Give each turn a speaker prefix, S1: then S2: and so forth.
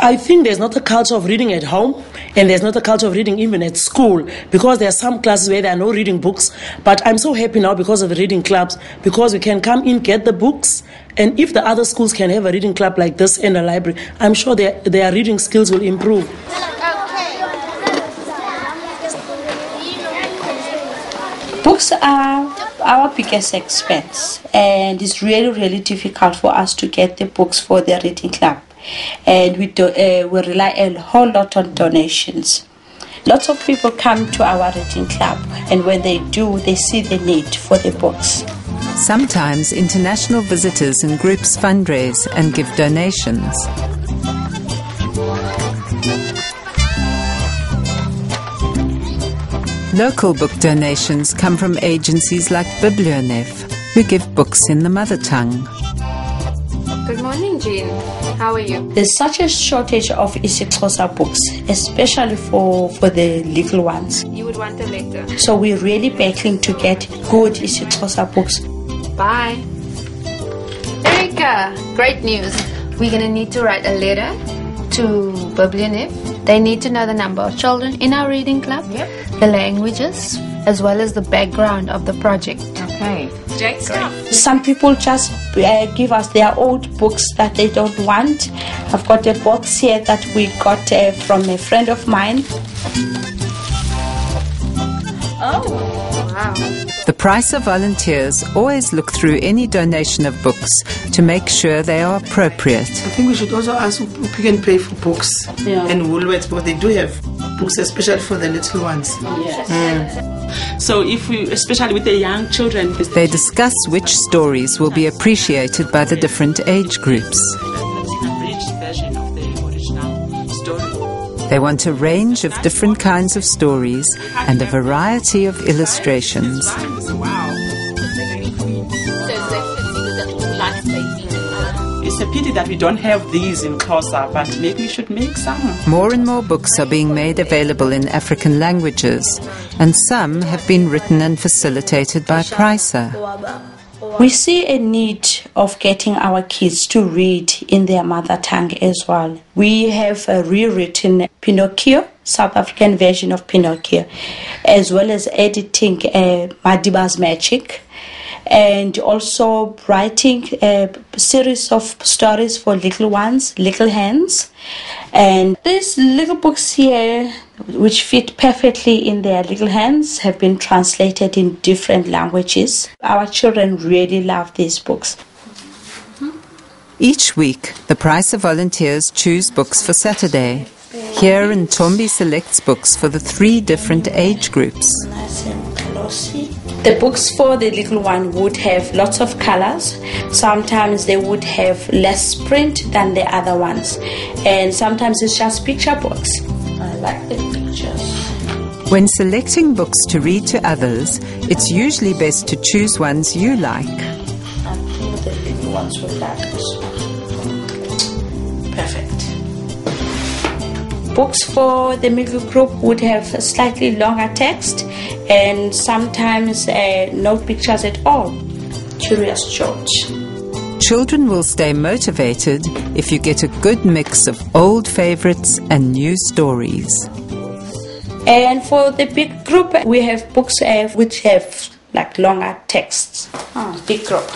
S1: I think there's not a culture of reading at home, and there's not a culture of reading even at school, because there are some classes where there are no reading books. But I'm so happy now because of the reading clubs, because we can come in, get the books, and if the other schools can have a reading club like this in a library, I'm sure their reading skills will improve.
S2: Books are our biggest expense, and it's really, really difficult for us to get the books for the reading club. And we rely a whole lot on donations. Lots of people come to our reading club, and when they do, they see the need for the books.
S3: Sometimes international visitors and groups fundraise and give donations. Local book donations come from agencies like Biblionev, who give books in the mother tongue.
S4: Good morning, Jean. How are you?
S2: There's such a shortage of isiXhosa books, especially for the little ones.
S4: You would want a letter.
S2: So we're really battling to get good isiXhosa books.
S4: Bye. Erica, great news. We're going to need to write a letter to Biblionev. They need to know the number of children in our reading club, the languages, as well as the background of the project.
S5: Okay. Great stuff.
S2: Some people just give us their old books that they don't want. I've got a box here that we got from a friend of mine.
S4: Oh, wow.
S3: The Pricer volunteers always look through any donation of books to make sure they are appropriate.
S1: I think we should also ask Pick n Pay for books and Woolworths, because they do have books especially for the little ones.
S5: So especially with the young children,
S3: They discuss which stories will be appreciated by the different age groups. They want a range of different kinds of stories and a variety of illustrations.
S5: It's a pity that we don't have these in Xhosa, but maybe we should make some.
S3: More and more books are being made available in African languages, and some have been written and facilitated by Pricer.
S2: We see a need of getting our kids to read in their mother tongue as well. We have rewritten Pinocchio, South African version of Pinocchio, as well as editing Madiba's Magic, and also writing a series of stories for little ones, Little Hands. And these little books here, which fit perfectly in their little hands, have been translated in different languages. Our children really love these books.
S3: Each week, the Pricer volunteers choose books for Saturday. Here, Ntombi selects books for the 3 different age groups.
S2: Nice and glossy. The books for the little one would have lots of colors. Sometimes they would have less print than the other ones. And sometimes it's just picture books. I like the pictures.
S3: When selecting books to read to others, it's usually best to choose ones you like.
S2: I think the little ones will like this one. Perfect. Books for the middle group would have a slightly longer text and sometimes no pictures at all. Curious George.
S3: Children will stay motivated if you get a good mix of old favorites and new stories.
S2: And for the big group, we have books which have like longer texts. Big group.